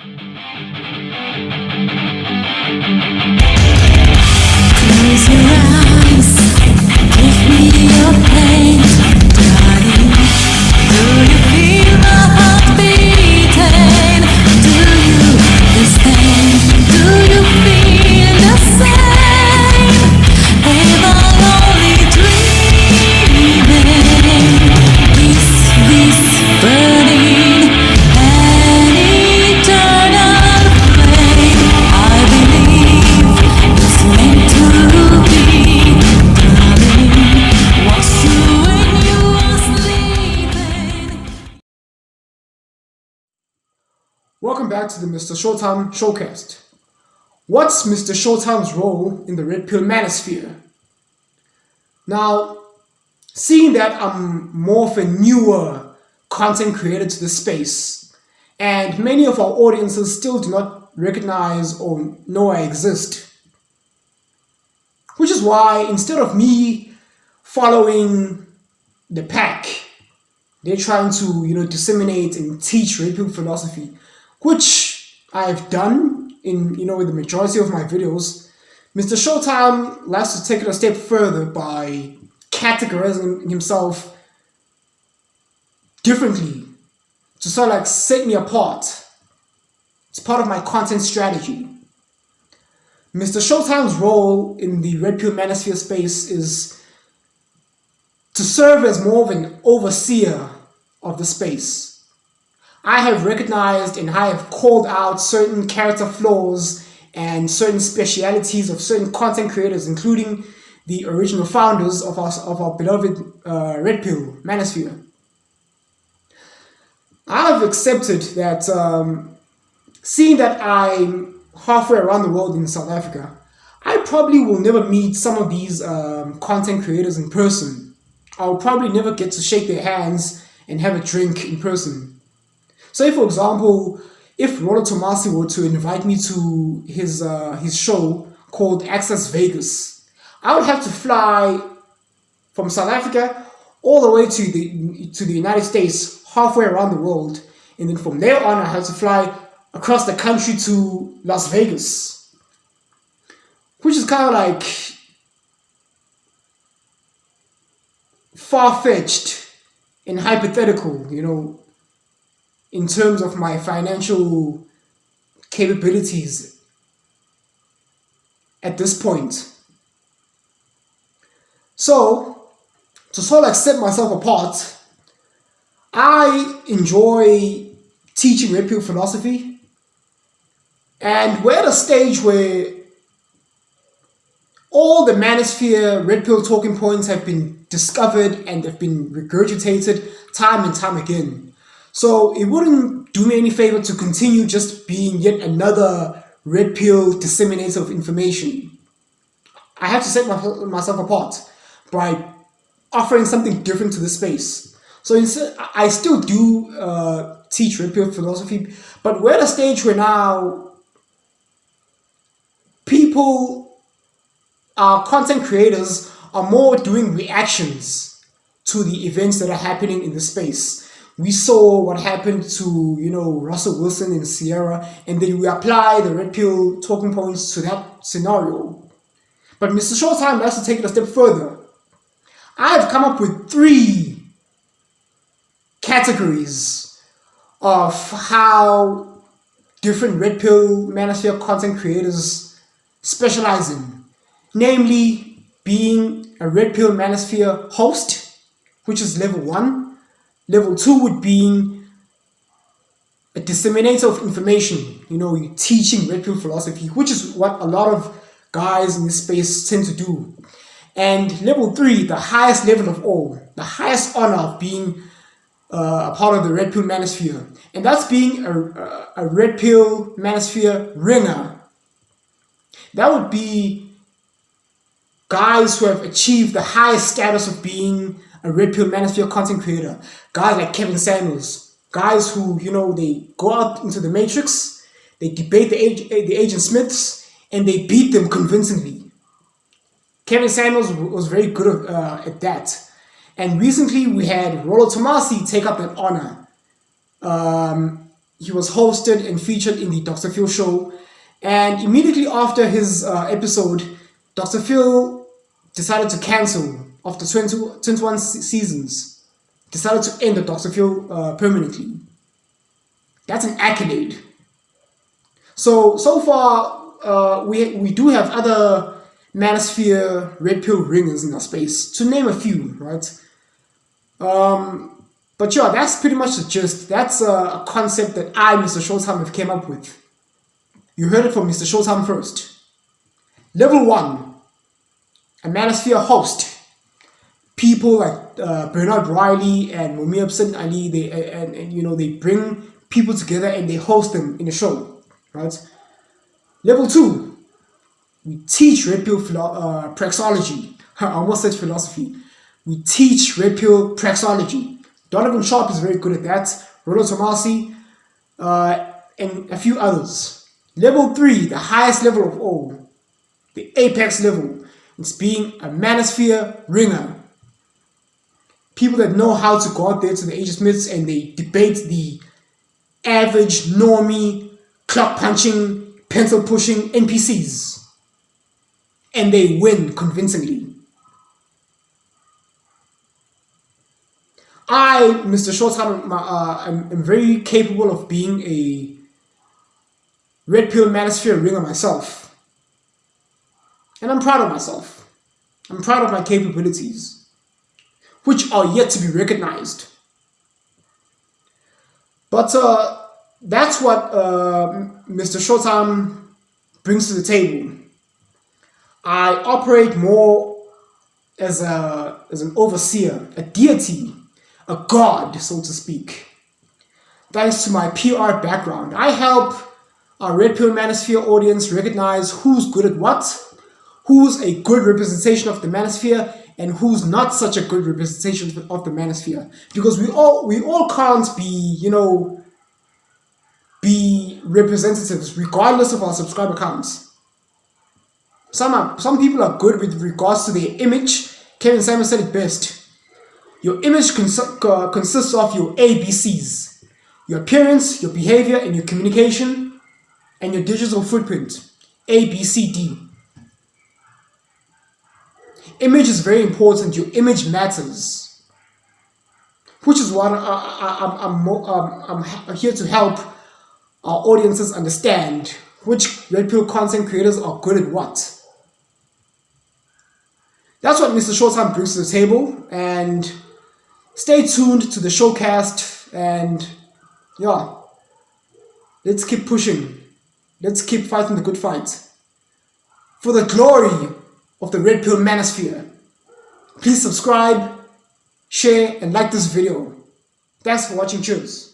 Close your eyes, give me your hand, darling. Do you feel my heart beating? Do you understand? Do you feel the same? Am I only dreaming? Is this burning an eternal flame? I believe it's meant to be, darling. Was you when you were sleeping? Welcome back to the MrShowTym Showcast. What's MrShowTym's role in the Redpill Manosphere? Now, seeing that I'm more of a newer content creator to the space, and many of our audiences still do not recognize or know I exist, which is why instead of me following the pack, they're trying to, disseminate and teach Redpill philosophy, which I've done in, the majority of my videos. MrShowTym likes to take it a step further by categorizing himself differently to sort of like set me apart. It's part of my content strategy. MrShowTym's role in the Redpill Manosphere space is to serve as more of an overseer of the space. I have recognized and I have called out certain character flaws and certain specialities of certain content creators, including the original founders of our beloved Redpill Manosphere. I have accepted that seeing that I'm halfway around the world in South Africa, I probably will never meet some of these content creators in person. I'll probably never get to shake their hands and have a drink in person. Say, for example, if Rollo Tomasi were to invite me to his show called Access Vegas, I would have to fly from South Africa all the way to the United States, halfway around the world, and then from there on I have to fly across the country to Las Vegas, which is kind of like far-fetched and hypothetical, in terms of my financial capabilities at this point. So, to sort of like set myself apart, I enjoy teaching Redpill philosophy, and we're at a stage where all the Manosphere Redpill talking points have been discovered and have been regurgitated time and time again. So it wouldn't do me any favor to continue just being yet another Redpill disseminator of information. I have to set myself apart by offering something different to the space. So instead, I still do teach Redpill philosophy, but we're at a stage where now our content creators are more doing reactions to the events that are happening in the space. We saw what happened to, Russell Wilson and Sierra, and then we apply the Redpill talking points to that scenario. But MrShowTym likes to take it a step further. I have come up with 3 categories of how different Redpill Manosphere content creators specialize in. Namely, being a Redpill Manosphere host, which is level 1. Level 2 would be a disseminator of information, teaching Redpill philosophy, which is what a lot of guys in this space tend to do. And level 3, the highest level of all, the highest honor of being a part of the Redpill Manosphere, and that's being a Redpill Manosphere ringer. That would be guys who have achieved the highest status of being a Redpill Manosphere content creator. Guys like Kevin Samuels, guys who, they go out into the matrix, they debate the Agent Smiths, and they beat them convincingly. Kevin Samuels was very good at that. And recently we had Rollo Tomasi take up that honor. he was hosted and featured in the Dr. Phil show. And immediately after his episode, Dr. Phil decided to cancel after 21 seasons. Decided to end the Dr. Phil permanently. That's an accolade. So far, we do have other Manosphere Red Pill ringers in our space, to name a few, right? But yeah, that's pretty much the gist. That's a concept that I, MrShowTym, have came up with. You heard it from MrShowTym first. Level 1, a Manosphere host. People like Bernard Riley and Mumia Absin Ali, they bring people together and they host them in a show, right? Level 2, we teach Red Pill praxeology. I almost said philosophy. We teach Red Pill praxeology. Donovan Sharp is very good at that. Rollo Tomasi, and a few others. Level 3, the highest level of all, the apex level, it's being a Manosphere ringer. People that know how to go out there to the Age of Myths and they debate the average, normie, clock punching, pencil pushing NPCs. And they win convincingly. I, MrShowTym, am very capable of being a Red Pill Manosphere ringer myself. And I'm proud of myself. I'm proud of my capabilities, which are yet to be recognized. But that's what MrShowTym brings to the table. I operate more as an overseer, a deity, a god, so to speak. Thanks to my PR background, I help our Red Pill Manosphere audience recognize who's good at what, who's a good representation of the Manosphere, and who's not such a good representation of the Manosphere. Because we all can't be representatives regardless of our subscriber counts. Some people are good with regards to their image. Kevin Simon said it best. Your image consists of your ABCs. Your appearance, your behavior, and your communication, and your digital footprint. A, B, C, D. Image is very important. Your image matters. Which is what I'm here to help our audiences understand which Red Pill content creators are good at what. That's what MrShowTym brings to the table, and stay tuned to the showcast, and yeah, let's keep pushing. Let's keep fighting the good fight. For the glory of the Red Pill Manosphere. Please subscribe, share, and like this video. Thanks for watching. Cheers.